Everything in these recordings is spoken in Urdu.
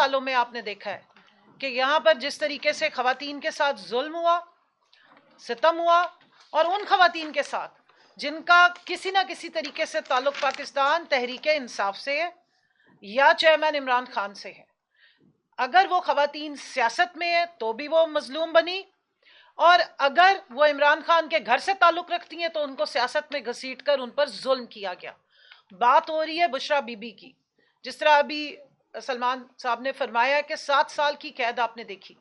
سالوں میں آپ نے دیکھا ہے کہ یہاں پر جس طریقے سے خواتین کے ساتھ ظلم ہوا، ستم ہوا، اور ان خواتین کے ساتھ جن کا کسی نہ کسی طریقے سے تعلق پاکستان تحریک انصاف سے ہے یا چیئرمین عمران خان سے ہے، اگر وہ خواتین سیاست میں ہے تو بھی وہ مظلوم بنی، اور اگر وہ عمران خان کے گھر سے تعلق رکھتی ہیں تو ان کو سیاست میں گھسیٹ کر ان پر ظلم کیا گیا۔ بات ہو رہی ہے بشرا بی بی کی، جس طرح ابھی سلمان صاحب نے فرمایا کہ 7 سال کی قید آپ نے دیکھی،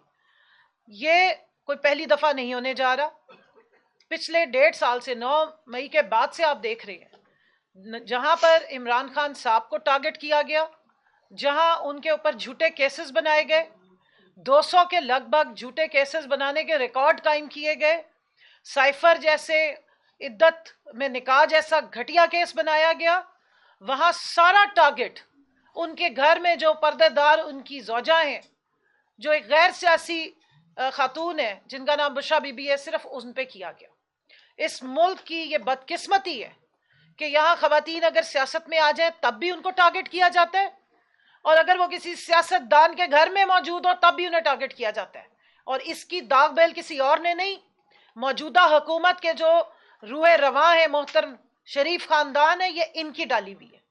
یہ کوئی پہلی دفعہ نہیں ہونے جا رہا۔ پچھلے 1.5 سال سے 9 مئی کے بعد سے آپ دیکھ رہے ہیں جہاں پر عمران خان صاحب کو ٹارگٹ کیا گیا، جہاں ان کے اوپر جھوٹے کیسز بنائے گئے، 200 کے لگ بھگ جھوٹے کیسز بنانے کے ریکارڈ قائم کیے گئے، سائفر جیسے، عدت میں نکاح جیسا گھٹیا کیس بنایا گیا، وہاں سارا ٹارگٹ ان کے گھر میں جو پردے دار ان کی زوجہ ہیں، جو ایک غیر سیاسی خاتون ہے جن کا نام بشرا بی بی ہے، صرف ان پہ کیا گیا۔ اس ملک کی یہ بدقسمتی ہے کہ یہاں خواتین اگر سیاست میں آ جائیں تب بھی ان کو ٹارگٹ کیا جاتا ہے، اور اگر وہ کسی سیاست دان کے گھر میں موجود ہو تب بھی انہیں ٹارگٹ کیا جاتا ہے، اور اس کی داغ بیل کسی اور نے نہیں، موجودہ حکومت کے جو روح رواں ہے، محترم شریف خاندان ہے، یہ ان کی ڈالی ہوئی ہے۔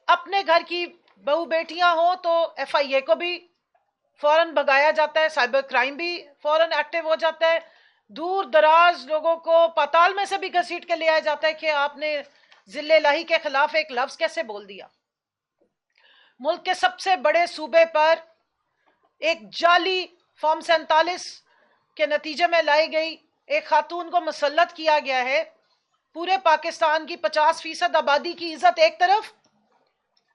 اپنے گھر کی بہو بیٹیاں ہوں تو ایف آئی اے کو بھی فوراً بھگایا جاتا ہے، سائبر کرائم بھی فوراً ایکٹیو ہو جاتا ہے، دور دراز لوگوں کو پاتال میں سے بھی گھسیٹ کے لے آیا جاتا ہے کہ آپ نے ذل الہی کے خلاف ایک لفظ کیسے بول دیا۔ ملک کے سب سے بڑے صوبے پر ایک جعلی فارم 47 کے نتیجے میں لائی گئی ایک خاتون کو مسلط کیا گیا ہے۔ پورے پاکستان کی 50% آبادی کی عزت ایک طرف،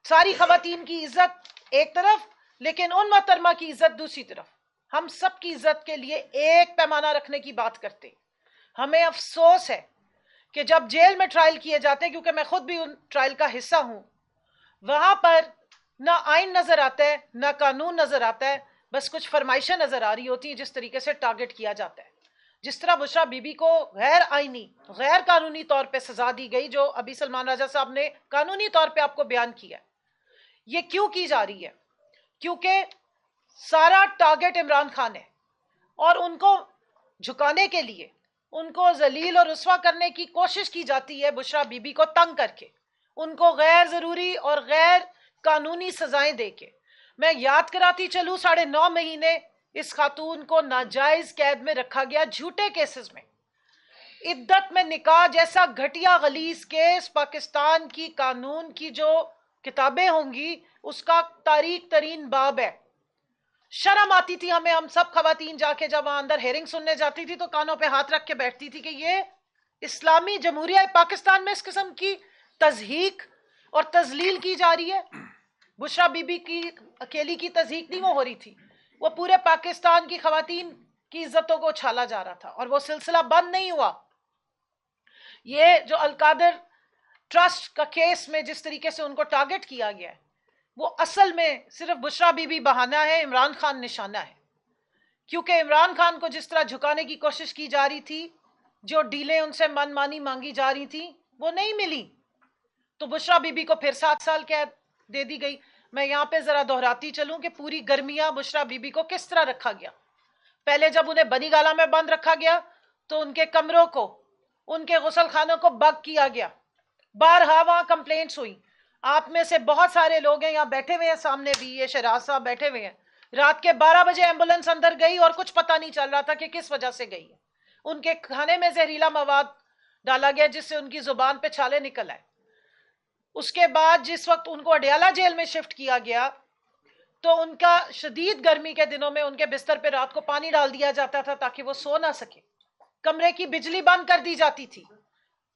ساری خواتین کی عزت ایک طرف، لیکن ان محترمہ کی عزت دوسری طرف۔ ہم سب کی عزت کے لیے ایک پیمانہ رکھنے کی بات کرتے۔ ہمیں افسوس ہے کہ جب جیل میں ٹرائل کیے جاتے ہیں، کیونکہ میں خود بھی ان ٹرائل کا حصہ ہوں، وہاں پر نہ آئین نظر آتا ہے نہ قانون نظر آتا ہے، بس کچھ فرمائشیں نظر آ رہی ہوتی ہیں جس طریقے سے ٹارگٹ کیا جاتا ہے۔ جس طرح بشرا بی بی کو غیر آئینی، غیر قانونی طور پہ سزا دی گئی، جو ابھی سلمان راجہ صاحب نے قانونی طور پہ آپ کو بیان کیا، یہ کیوں کی جا رہی ہے؟ کیونکہ سارا ٹارگٹ عمران خان ہے، اور ان کو جھکانے کے لیے، ان کو ذلیل اور رسوا کرنے کی کوشش کی جاتی ہے بشرا بی بی کو تنگ کر کے، ان کو غیر ضروری اور غیر قانونی سزائیں دے کے۔ میں یاد کراتی چلوں، 9.5 مہینے اس خاتون کو ناجائز قید میں رکھا گیا جھوٹے کیسز میں۔ عدت میں نکاح جیسا گھٹیا غلیظ کیس پاکستان کی قانون کی جو کتابیں ہوں گی اس کا تاریک ترین باب ہے۔ شرم آتی تھی ہمیں، ہم سب خواتین جا کے جب وہاں اندر ہیرنگ سننے جاتی تھی تو کانوں پہ ہاتھ رکھ کے بیٹھتی تھی کہ یہ اسلامی جمہوریہ پاکستان میں اس قسم کی تضحیک اور تذلیل کی جا رہی ہے۔ بشرا بی بی کی اکیلی کی تضحیک نہیں وہ ہو رہی تھی، وہ پورے پاکستان کی خواتین کی عزتوں کو چھالا جا رہا تھا، اور وہ سلسلہ بند نہیں ہوا۔ یہ جو القادر ٹرسٹ کا کیس میں جس طریقے سے ان کو ٹارگٹ کیا گیا ہے، وہ اصل میں صرف بشرا بی بی بہانہ ہے، عمران خان نشانہ ہے۔ کیونکہ عمران خان کو جس طرح جھکانے کی کوشش کی جا رہی تھی، جو ڈیلیں ان سے من مانی مانگی جا رہی تھی وہ نہیں ملی، تو بشرا بی بی کو پھر 7 سال قید دے دی گئی۔ میں یہاں پہ ذرا دہراتی چلوں کہ پوری گرمیاں بشرا بی بی کو کس طرح رکھا گیا۔ پہلے جب انہیں بنی گالہ میں بند رکھا گیا تو ان کے کمروں کو، ان کے غسل خانوں کو بگ کیا گیا، بارہا وہاں کمپلینٹس ہوئی۔ آپ میں سے بہت سارے لوگ ہیں یہاں بیٹھے ہوئے ہیں، سامنے بھی یہ شہراز صاحب بیٹھے ہوئے ہیں، رات کے 12 بجے ایمبولنس اندر گئی اور کچھ پتہ نہیں چل رہا تھا کہ کس وجہ سے گئی ہے۔ ان کے کھانے میں زہریلا مواد ڈالا گیا جس سے ان کی زبان پہ چھالے نکل آئے۔ اس کے بعد جس وقت ان کو اڈیالہ جیل میں شفٹ کیا گیا تو ان کا شدید گرمی کے دنوں میں ان کے بستر پہ رات کو پانی ڈال دیا جاتا تھا تاکہ وہ سو نہ سکے، کمرے کی بجلی بند کر دی جاتی تھی،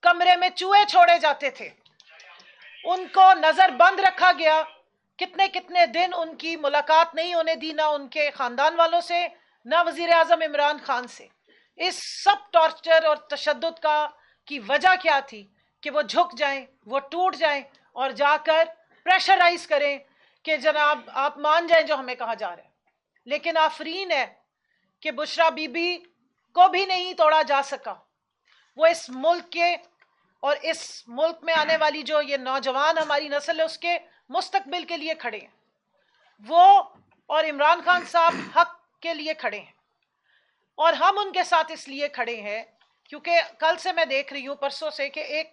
کمرے میں چوہے چھوڑے جاتے تھے، ان کو نظر بند رکھا گیا، کتنے دن ان کی ملاقات نہیں ہونے دی، نہ ان کے خاندان والوں سے نہ وزیر اعظم عمران خان سے۔ اس سب ٹارچر اور تشدد کی وجہ کیا تھی؟ کہ وہ جھک جائیں، وہ ٹوٹ جائیں اور جا کر پریشرائز کریں کہ جناب آپ مان جائیں جو ہمیں کہا جا رہا ہے۔ لیکن آفرین ہے کہ بشرا بی بی کو بھی نہیں توڑا جا سکا۔ وہ اس ملک کے اور اس ملک میں آنے والی جو یہ نوجوان ہماری نسل ہے اس کے مستقبل کے لیے کھڑے ہیں۔ وہ اور عمران خان صاحب حق کے لیے کھڑے ہیں، اور ہم ان کے ساتھ اس لیے کھڑے ہیں کیونکہ کل سے میں دیکھ رہی ہوں، پرسوں سے، کہ ایک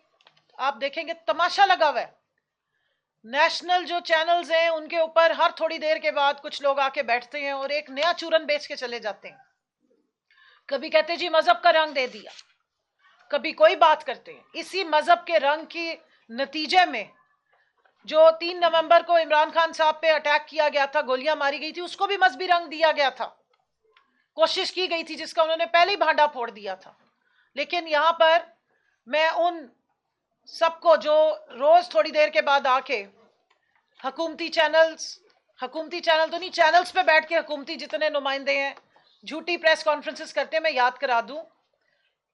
آپ دیکھیں گے تماشا لگا ہوا ہے۔ نیشنل جو چینلز ہیں ان کے اوپر ہر تھوڑی دیر کے بعد کچھ لوگ آ کے بیٹھتے ہیں اور ایک نیا چورن بیچ کے چلے جاتے ہیں۔ کبھی کہتے جی مذہب کا رنگ دے دیا، کبھی کوئی بات کرتے ہیں۔ اسی مذہب کے رنگ کی نتیجے میں جو 3 نومبر کو عمران خان صاحب پہ اٹیک کیا گیا تھا، گولیاں ماری گئی تھی، اس کو بھی مذہبی رنگ دیا گیا تھا، کوشش کی گئی تھی جس کا انہوں نے پہلے ہی بھانڈا پھوڑ دیا تھا۔ لیکن یہاں پر میں ان سب کو جو روز تھوڑی دیر کے بعد آ کے حکومتی چینل تو نہیں، چینلز پہ بیٹھ کے حکومتی جتنے نمائندے ہیں جھوٹی پریس کانفرنسز کرتے ہیں، میں یاد کرا دوں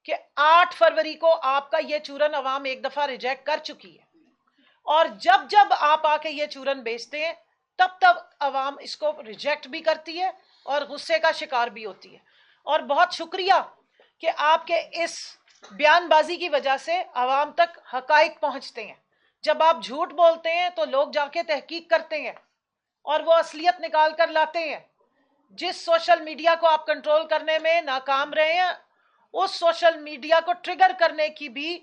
کہ 8 فروری کو آپ کا یہ چورن عوام ایک دفعہ ریجیکٹ کر چکی ہے، اور جب جب آپ آ کے یہ چورن بیچتے ہیں تب تب عوام اس کو ریجیکٹ بھی کرتی ہے اور غصے کا شکار بھی ہوتی ہے۔ اور بہت شکریہ کہ آپ کے اس بیان بازی کی وجہ سے عوام تک حقائق پہنچتے ہیں۔ جب آپ جھوٹ بولتے ہیں تو لوگ جا کے تحقیق کرتے ہیں اور وہ اصلیت نکال کر لاتے ہیں۔ جس سوشل میڈیا کو آپ کنٹرول کرنے میں ناکام رہے ہیں، اس سوشل میڈیا کو ٹریگر کرنے کی بھی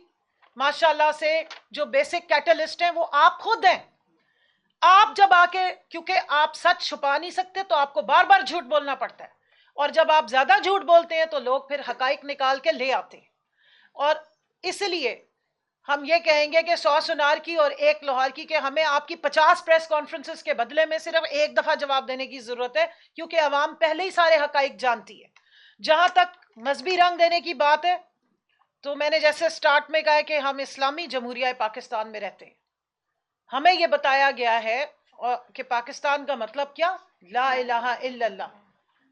ماشاءاللہ سے جو بیسک کیٹلسٹ ہیں وہ آپ خود ہیں۔ آپ جب آ کے، کیونکہ آپ سچ چھپا نہیں سکتے تو آپ کو بار بار جھوٹ بولنا پڑتا ہے، اور جب آپ زیادہ جھوٹ بولتے ہیں تو لوگ پھر حقائق نکال کے لے آتے ہیں۔ اور اس لیے ہم یہ کہیں گے کہ 100 سنار کی اور 1 لوہار کی، کہ ہمیں آپ کی 50 پریس کانفرنسز کے بدلے میں صرف ایک دفعہ جواب دینے کی ضرورت ہے، کیونکہ عوام پہلے ہی سارے حقائق جانتی ہے۔ جہاں تک مذہبی رنگ دینے کی بات ہے، تو میں نے جیسے سٹارٹ میں کہا کہ ہم اسلامی جمہوریہ پاکستان میں رہتے ہیں۔ ہمیں یہ بتایا گیا ہے کہ پاکستان کا مطلب کیا؟ لا الہ الا اللہ،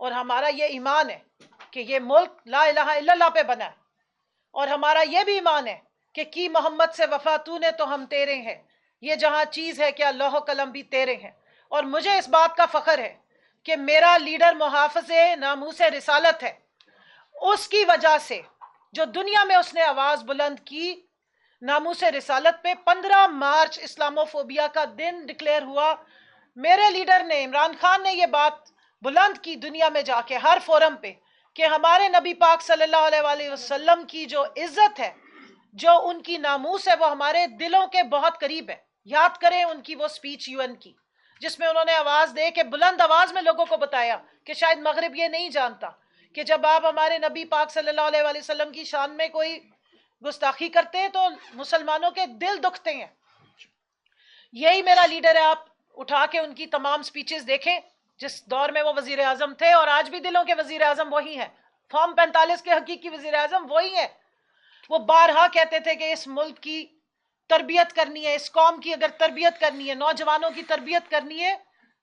اور ہمارا یہ ایمان ہے کہ یہ ملک لا الہ الا اللہ پہ بنا ہے، اور ہمارا یہ بھی ایمان ہے کہ کی محمد سے وفا تو نے تو ہم تیرے ہیں، یہ جہاں چیز ہے کیا لوح و قلم بھی تیرے ہیں۔ اور مجھے اس بات کا فخر ہے کہ میرا لیڈر محافظ ناموس رسالت ہے، اس کی وجہ سے جو دنیا میں اس نے آواز بلند کی ناموس رسالت پہ۔ 15 مارچ اسلامو فوبیا کا دن ڈکلیئر ہوا، میرے لیڈر نے، عمران خان نے یہ بات بلند کی دنیا میں جا کے ہر فورم پہ کہ ہمارے نبی پاک صلی اللہ علیہ وآلہ وسلم کی جو عزت ہے، جو ان کی ناموس ہے، وہ ہمارے دلوں کے بہت قریب ہے۔ یاد کریں ان کی وہ سپیچ UN کی، جس میں انہوں نے آواز دے کے بلند آواز میں لوگوں کو بتایا کہ شاید مغرب یہ نہیں جانتا کہ جب آپ ہمارے نبی پاک صلی اللہ علیہ وآلہ وسلم کی شان میں کوئی گستاخی کرتے ہیں تو مسلمانوں کے دل دکھتے ہیں۔ یہی میرا لیڈر ہے، آپ اٹھا کے ان کی تمام سپیچز دیکھیں جس دور میں وہ وزیر اعظم تھے، اور آج بھی دلوں کے وزیر اعظم وہی ہیں۔ فارم 45 کے حقیقی وزیر اعظم وہی ہیں۔ وہ بارہا کہتے تھے کہ اس ملک کی تربیت کرنی ہے، اس قوم کی اگر تربیت کرنی ہے، نوجوانوں کی تربیت کرنی ہے،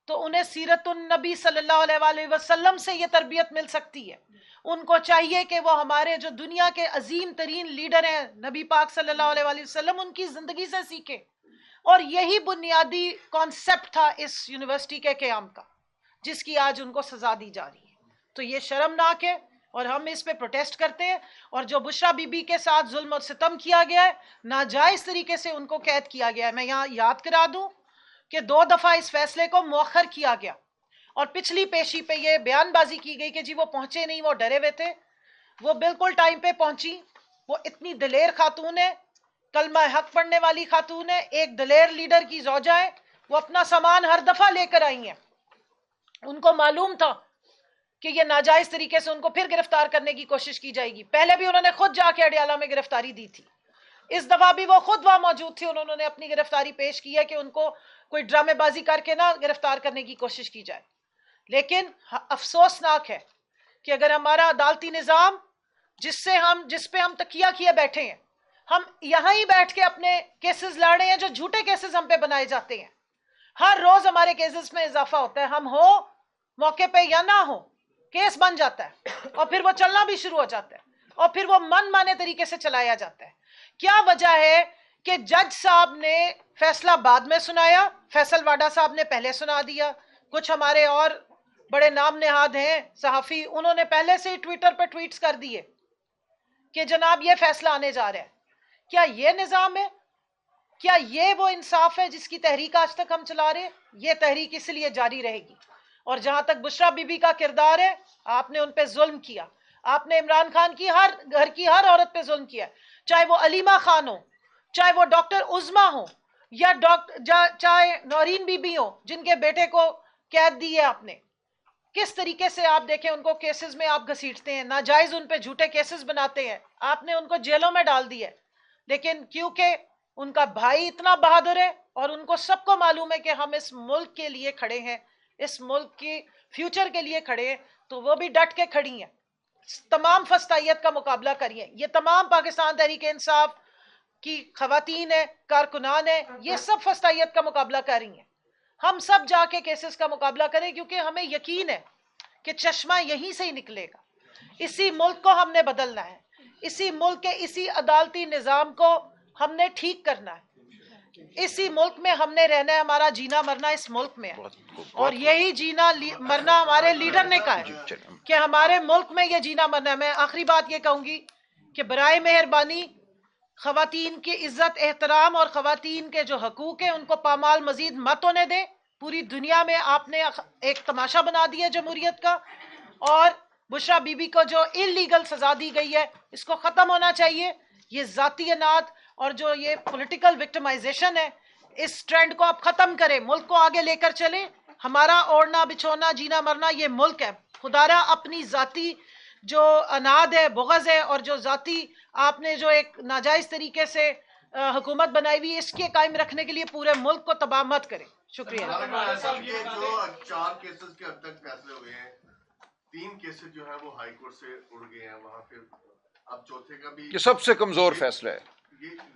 تو انہیں سیرت النبی صلی اللہ علیہ وآلہ وسلم سے یہ تربیت مل سکتی ہے۔ ان کو چاہیے کہ وہ ہمارے جو دنیا کے عظیم ترین لیڈر ہیں نبی پاک صلی اللہ علیہ وآلہ وسلم، ان کی زندگی سے سیکھیں۔ اور یہی بنیادی کانسیپٹ تھا اس یونیورسٹی کے قیام کا، جس کی آج ان کو سزا دی جا رہی ہے۔ تو یہ شرمناک ہے اور ہم اس پہ پروٹیسٹ کرتے ہیں۔ اور جو بشرا بی بی کے ساتھ ظلم اور ستم کیا گیا ہے، ناجائز طریقے سے ان کو قید کیا گیا ہے، میں یہاں یاد کرا دوں کہ 2 دفعہ اس فیصلے کو مؤخر کیا گیا، اور پچھلی پیشی پہ یہ بیان بازی کی گئی کہ جی وہ پہنچے نہیں، وہ ڈرے ہوئے تھے۔ وہ بالکل ٹائم پہ پہنچی، وہ اتنی دلیر خاتون ہے، کلمہ حق پڑھنے والی خاتون ہے، ایک دلیر لیڈر کی زوجہ ہے، وہ اپنا سامان ہر دفعہ لے کر آئی ہیں۔ ان کو معلوم تھا کہ یہ ناجائز طریقے سے ان کو پھر گرفتار کرنے کی کوشش کی جائے گی۔ پہلے بھی انہوں نے خود جا کے اڈیالہ میں گرفتاری دی تھی، اس دفعہ بھی وہ خود وہاں موجود تھی، انہوں نے اپنی گرفتاری پیش کی ہے کہ ان کو کوئی ڈرامے بازی کر کے نہ گرفتار کرنے کی کوشش کی جائے۔ لیکن افسوسناک ہے کہ اگر ہمارا عدالتی نظام جس پہ ہم تکیہ کیے بیٹھے ہیں، ہم یہاں ہی بیٹھ کے اپنے کیسز لڑ رہے ہیں جو جھوٹے کیسز ہم پہ بنائے جاتے ہیں۔ ہر روز ہمارے کیسز میں اضافہ ہوتا ہے، ہم ہو موقع پہ یا نہ ہو، کیس بن جاتا ہے اور پھر وہ چلنا بھی شروع ہو جاتا ہے، اور پھر وہ من مانے طریقے سے چلایا جاتا ہے۔ کیا وجہ ہے کہ جج صاحب نے فیصلہ بعد میں سنایا، فیصل واڈا صاحب نے پہلے سنا دیا، کچھ ہمارے اور بڑے نام نہاد ہیں صحافی، انہوں نے پہلے سے ہی ٹویٹر پہ ٹویٹس کر دیے کہ جناب یہ فیصلہ آنے جا رہا ہے۔ کیا یہ نظام ہے؟ کیا یہ وہ انصاف ہے جس کی تحریک آج تک ہم چلا رہے ہیں؟ یہ تحریک اس لیے جاری رہے گی اور جہاں تک بشرا بی بی کا کردار ہے، آپ نے ان پہ ظلم کیا، آپ نے عمران خان کی ہر گھر کی ہر عورت پہ ظلم کیا، چاہے وہ علیمہ خان ہو، چاہے وہ ڈاکٹر عظما ہو، یا چاہے نورین بی بی ہو جن کے بیٹے کو قید دی ہے آپ نے. کس طریقے سے آپ دیکھیں ان کو کیسز میں آپ گھسیٹتے ہیں، ناجائز ان پہ جھوٹے کیسز بناتے ہیں، آپ نے ان کو جیلوں میں ڈال دیا. لیکن کیونکہ ان کا بھائی اتنا بہادر ہے اور ان کو سب کو معلوم ہے کہ ہم اس ملک کے لیے کھڑے ہیں، اس ملک کی فیوچر کے لیے کھڑے ہیں، تو وہ بھی ڈٹ کے کھڑی ہیں، تمام فسطائیت کا مقابلہ کریے. یہ تمام پاکستان تحریک انصاف کی خواتین ہیں، کارکنان ہیں، یہ سب فسطائیت کا مقابلہ کر رہی ہیں. ہم سب جا کے کیسز کا مقابلہ کریں، کیونکہ ہمیں یقین ہے کہ چشمہ یہیں سے ہی نکلے گا. اسی ملک کو ہم نے بدلنا ہے، اسی ملک کے اسی عدالتی نظام کو ہم نے ٹھیک کرنا ہے، اسی ملک میں ہم نے رہنا ہے، ہمارا جینا مرنا اس ملک میں ہے. اور یہی جینا مرنا ہمارے لیڈر نے کہا ہے کہ ہمارے ملک میں یہ جینا مرنا ہے. میں آخری بات یہ کہوں گی کہ برائے مہربانی خواتین کی عزت احترام اور خواتین کے جو حقوق ہیں ان کو پامال مزید مت ہونے دیں. پوری دنیا میں آپ نے ایک تماشا بنا دیا جمہوریت کا، اور بشرا بی بی کو جو انلیگل سزا دی گئی ہے اس کو ختم ہونا چاہیے. یہ ذاتی انات اور جو یہ پولیٹیکل وکٹمائزیشن ہے، اس ٹرینڈ کو آپ ختم کریں، ملک کو آگے لے کر چلیں. ہمارا اوڑھنا بچھونا جینا مرنا یہ ملک ہے. خدارا اپنی ذاتی جو اناد ہے، بغض ہے، اور جو ذاتی آپ نے جو ایک ناجائز طریقے سے حکومت بنائی ہوئی، اس کے قائم رکھنے کے لیے پورے ملک کو تباہ مت کریں. شکریہ. یہ جو 4 کیسز کے اب تک فیصلے ہوئے ہیں، 3 کیسز جو ہے وہ ہائی کورٹ سے اڑ گئے ہیں، وہاں پہ اب چوتھے کا بھی یہ سب سے کمزور فیصلہ ہے.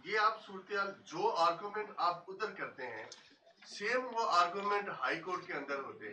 یہ آپ صورتحال جو آرگومنٹ آپ ادھر کرتے ہیں، سیم وہ آرگومنٹ ہائی کورٹ کے اندر ہوتے ہیں.